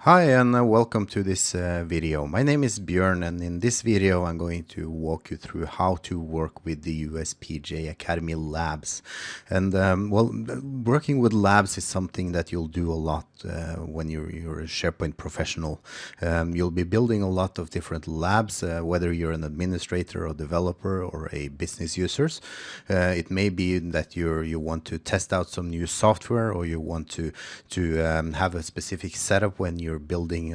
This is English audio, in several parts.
Hi and welcome to this video. My name is Björn, and in this video I'm going to walk you through how to work with the USPJA Academy labs. And working with labs is something that you'll do a lot when you're a SharePoint professional. You'll be building a lot of different labs, whether you're an administrator or developer or a business users. It may be that you want to test out some new software, or you want to have a specific setup when you're building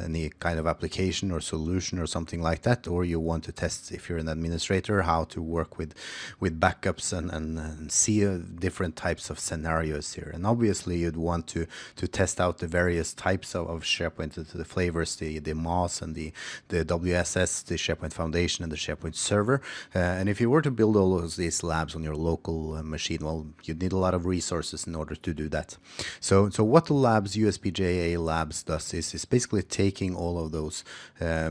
any kind of application or solution or something like that, or you want to test, if you're an administrator, how to work with backups and see different types of scenarios here. And obviously you'd want to test out the various types of SharePoint, the flavors, the MOS and the WSS, the SharePoint Foundation and the SharePoint Server. And if you were to build all of these labs on your local machine, well, you'd need a lot of resources in order to do that. So what the labs, USPJA labs, does is basically taking all of those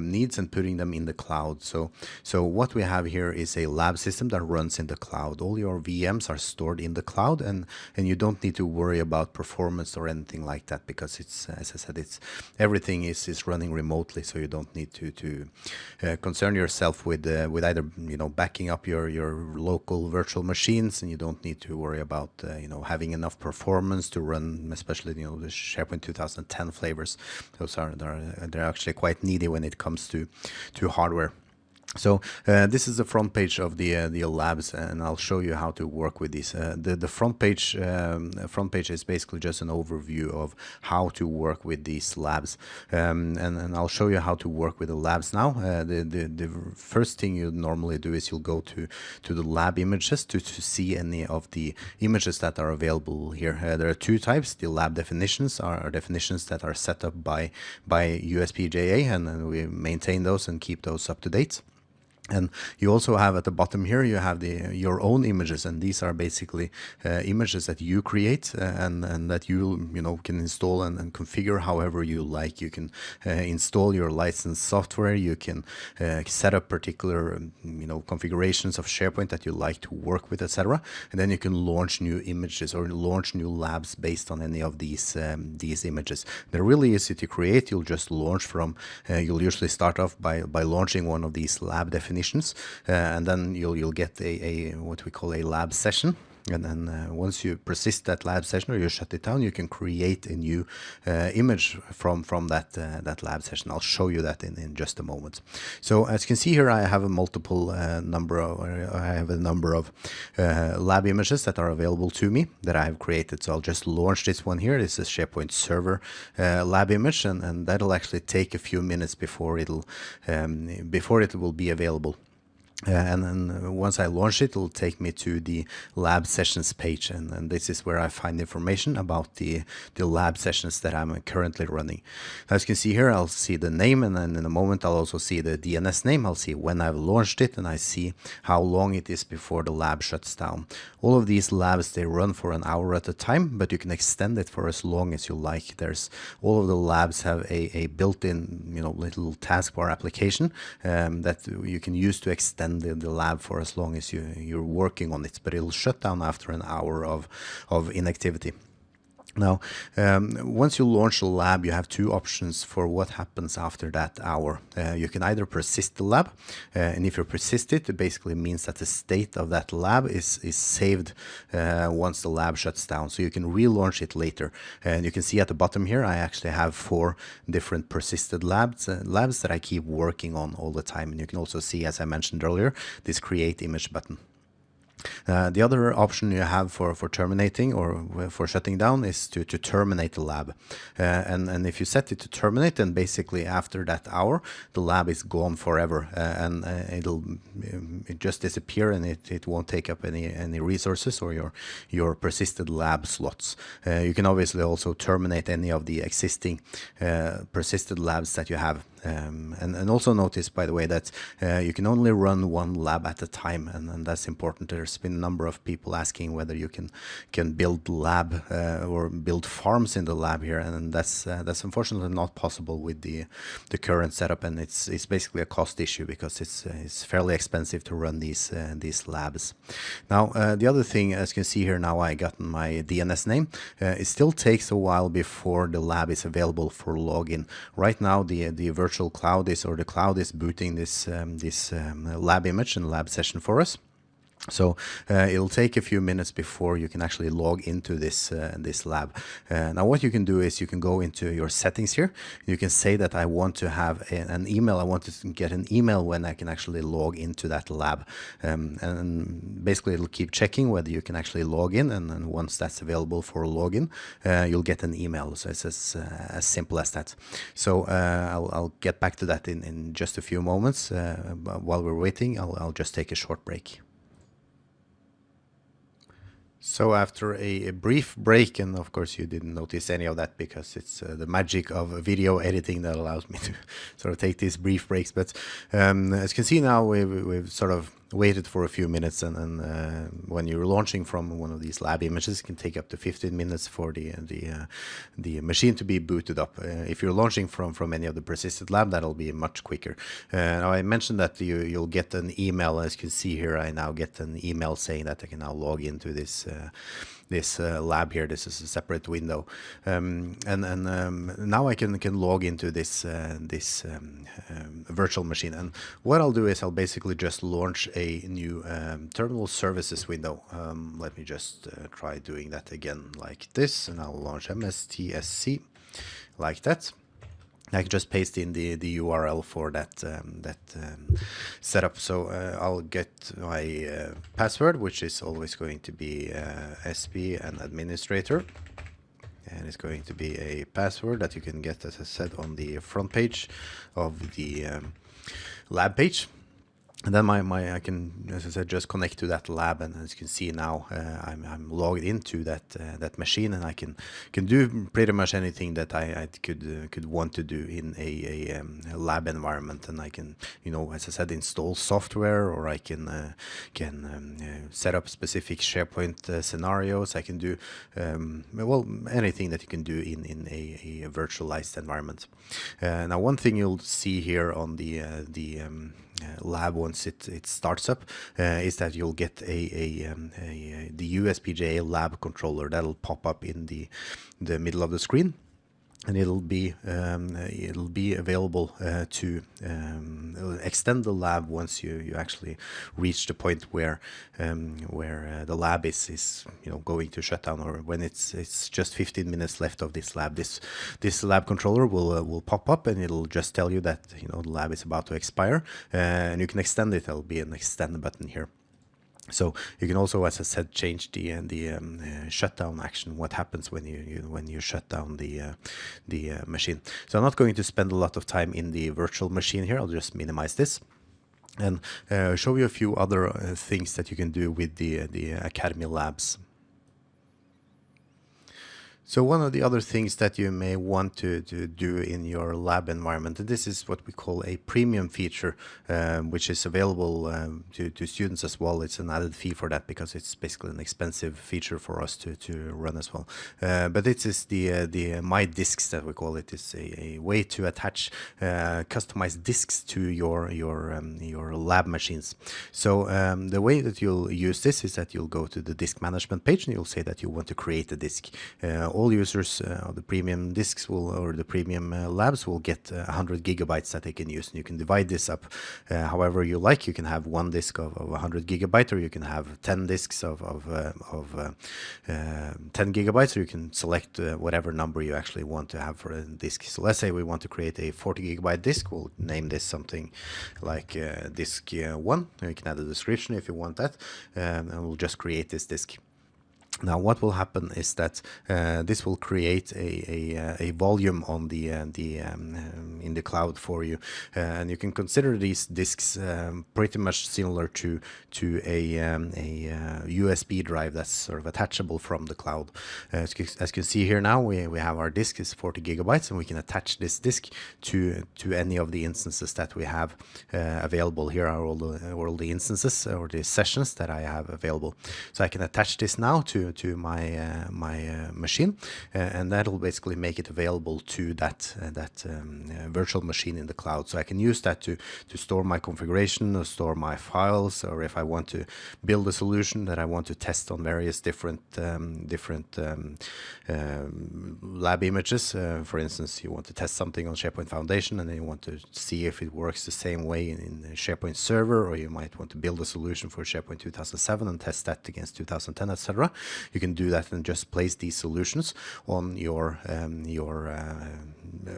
needs and putting them in the cloud. So what we have here is a lab system that runs in the cloud. All your VMs are stored in the cloud, and you don't need to worry about performance or anything like that, because it's, as I said, everything is running remotely. So you don't need to concern yourself with either backing up your local virtual machines, and you don't need to worry about having enough performance to run, especially the SharePoint 2010 flavors. They're actually quite needy when it comes to hardware. So this is the front page of the labs, and I'll show you how to work with these. The front page is basically just an overview of how to work with these labs, and I'll show you how to work with the labs now. The first thing you normally do is you'll go to the lab images to see any of the images that are available here. There are two types. The lab definitions are definitions that are set up by USPJA, and we maintain those and keep those up to date. And you also have at the bottom here, you have your own images, and these are basically images that you create and that you can install and configure however you like. You can install your licensed software. You can set up particular configurations of SharePoint that you like to work with, etc. And then you can launch new images or launch new labs based on any of these images. They're really easy to create. You'll just launch from. You'll usually start off by launching one of these lab definitions. And then you'll get a what we call a lab session. And then once you persist that lab session or you shut it down, you can create a new image from that lab session. I'll show you that in just a moment. So as you can see here, I have a number of lab images that are available to me that I have created. So I'll just launch this one here. This is SharePoint Server lab image, and that'll actually take a few minutes before it will be available. And then once I launch it, it'll take me to the lab sessions page, and this is where I find information about the lab sessions that I'm currently running. As you can see here, I'll see the name, and then in a moment I'll also see the DNS name. I'll see when I've launched it, and I see how long it is before the lab shuts down. All of these labs, they run for an hour at a time, but you can extend it for as long as you like. All of the labs have a built-in little taskbar application that you can use to extend the lab for as long as you're working on it, but it'll shut down after an hour of inactivity. Now, once you launch the lab, you have two options for what happens after that hour. You can either persist the lab, and if you persist it, it basically means that the state of that lab is saved once the lab shuts down. So you can relaunch it later. And you can see at the bottom here, I actually have 4 different persisted labs that I keep working on all the time. And you can also see, as I mentioned earlier, this create image button. The other option you have for terminating or for shutting down is to terminate the lab. And if you set it to terminate, then basically after that hour, the lab is gone forever, and it'll just disappear, and it won't take up any resources or your persisted lab slots. You can obviously also terminate any of the existing persisted labs that you have. And also notice, by the way, that you can only run one lab at a time, and that's important. There's been a number of people asking whether you can build lab or build farms in the lab here, and that's unfortunately not possible with the current setup, and it's basically a cost issue because it's fairly expensive to run these labs. Now the other thing, as you can see here, now I got my DNS name. It still takes a while before the lab is available for login. Right now the virtual cloud is, or the cloud is booting this lab image and lab session for us. So it'll take a few minutes before you can actually log into this lab. Now what you can do is you can go into your settings here. You can say that I want to have an email. I want to get an email when I can actually log into that lab. And basically it'll keep checking whether you can actually log in. And then once that's available for login, you'll get an email. So it's as simple as that. So I'll get back to that in just a few moments. While we're waiting, I'll just take a short break. So after a brief break, and of course you didn't notice any of that because it's the magic of video editing that allows me to sort of take these brief breaks. But as you can see now, we've sort of waited for a few minutes, and when you're launching from one of these lab images, it can take up to 15 minutes for the machine to be booted up. If you're launching from any of the persisted lab, that'll be much quicker. Now I mentioned that you'll get an email. As you can see here, I now get an email saying that I can now log into this lab here. This is a separate window, and now I can log into this virtual machine. And what I'll do is I'll basically just launch a new terminal services window. Let me just try doing that again like this, and I'll launch MSTSC like that. I can just paste in the URL for that setup. So I'll get my password, which is always going to be SP and administrator, and it's going to be a password that you can get, as I said, on the front page of the lab page. And then I can, as I said, just connect to that lab, and as you can see now, I'm logged into that machine, and I can do pretty much anything that I could want to do in a lab environment. And I can, as I said, install software, or I can set up specific SharePoint scenarios. I can do well, anything that you can do in a virtualized environment. Now, one thing you'll see here on the lab once it starts up is that you'll get the USPJA lab controller that'll pop up in the middle of the screen, and it'll be available to extend the lab once you actually reach the point where the lab is going to shut down, or when it's just 15 minutes left of this lab. This lab controller will pop up, and it'll just tell you that the lab is about to expire, and you can extend it. There'll be an extend button here. So you can also, as I said, change the shutdown action. What happens when you shut down the machine? So I'm not going to spend a lot of time in the virtual machine here. I'll just minimize this and show you a few other things that you can do with the Academy Labs. So one of the other things that you may want to do in your lab environment, and this is what we call a premium feature, which is available to students as well. It's an added fee for that because it's basically an expensive feature for us to run as well. But this is the My Disks that we call it. It's a way to attach customized disks to your lab machines. So the way that you'll use this is that you'll go to the disk management page, and you'll say that you want to create a disk. All users of the premium disks or the premium labs will get 100 gigabytes that they can use, and you can divide this up however you like. You can have one disk of 100 gigabytes, or you can have 10 disks of 10 gigabytes, or you can select whatever number you actually want to have for a disk. So let's say we want to create a 40 gigabyte disk. We'll name this something like disk 1. You can add a description if you want that, and we'll just create this disk. Now, what will happen is that this will create a volume on the in the cloud for you, and you can consider these disks pretty much similar to a USB drive that's sort of attachable from the cloud. As you can see here now, we have our disk is 40 gigabytes, and we can attach this disk to any of the instances that we have available. Here are all the instances or the sessions that I have available. So I can attach this now to my machine, and that'll basically make it available to that virtual machine in the cloud. So I can use that to store my configuration or store my files, or if I want to build a solution that I want to test on various different lab images. For instance, you want to test something on SharePoint Foundation, and then you want to see if it works the same way in SharePoint Server, or you might want to build a solution for SharePoint 2007 and test that against 2010, etc. You can do that and just place these solutions on your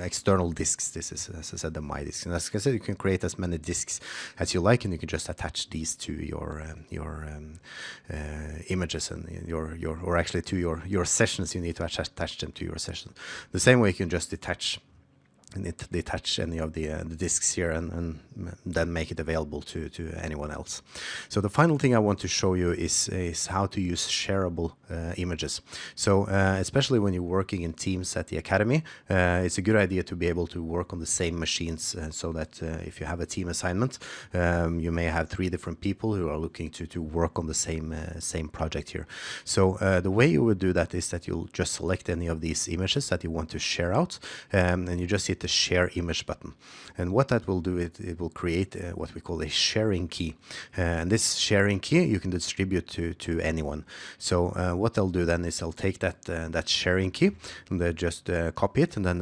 external disks. This is, as I said, the My Disk. And as I said, you can create as many disks as you like, and you can just attach these to your images and or actually to your sessions. You need to attach them to your session. The same way you can just detach any of the disks here and then make it available to anyone else. So the final thing I want to show you is how to use shareable images. So especially when you're working in teams at the academy, it's a good idea to be able to work on the same machines, so that if you have a team assignment, you may have 3 different people who are looking to work on the same project here. So the way you would do that is that you'll just select any of these images that you want to share out, and you just hit the share image button. And what that will do, it will create what we call a sharing key. And this sharing key you can distribute to anyone. So what they'll do then is they'll take that sharing key, and they'll just copy it, and then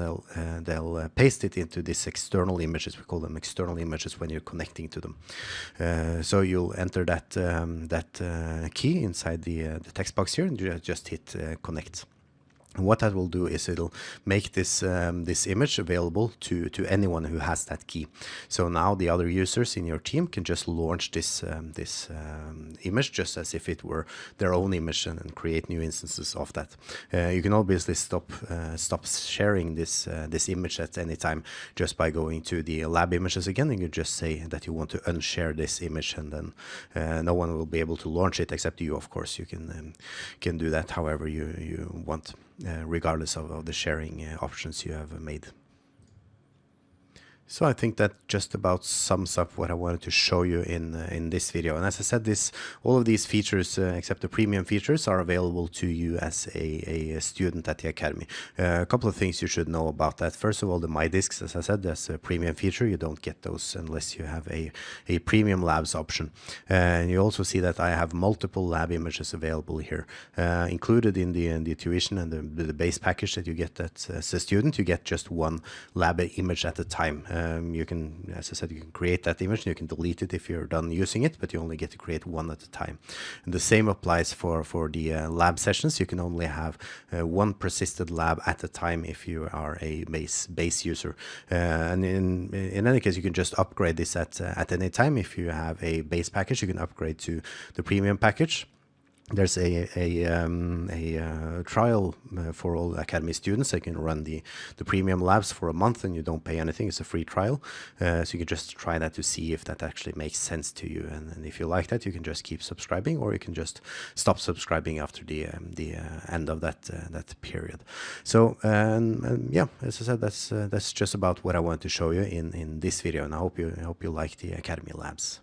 they'll paste it into this external images. We call them external images when you're connecting to them. So you'll enter that key inside the text box here, and you just hit connect. And what that will do is it'll make this image available to anyone who has that key. So now the other users in your team can just launch this image just as if it were their own image, and create new instances of that. You can obviously stop sharing this image at any time just by going to the lab images again, and you just say that you want to unshare this image, and then no one will be able to launch it except you. Of course, you can do that however you want, regardless of the sharing options you have made. So I think that just about sums up what I wanted to show you in this video. And as I said, all of these features, except the premium features, are available to you as a student at the academy. A couple of things you should know about that. First of all, the My Disks, as I said, that's a premium feature. You don't get those unless you have a premium labs option. And you also see that I have multiple lab images available here, included in the tuition and the base package that you get as a student. You get just one lab image at a time. You can, as I said, you can create that image and you can delete it if you're done using it, but you only get to create one at a time. And the same applies for the lab sessions. You can only have one persisted lab at a time if you are a base user. And in any case, you can just upgrade this at any time. If you have a base package, you can upgrade to the premium package. There's a trial for all Academy students. They can run the premium labs for a month and you don't pay anything. It's a free trial. So you can just try that to see if that actually makes sense to you. And if you like that, you can just keep subscribing, or you can just stop subscribing after the end of that period. So yeah, as I said, that's just about what I want to show you in this video. And I hope you like the Academy labs.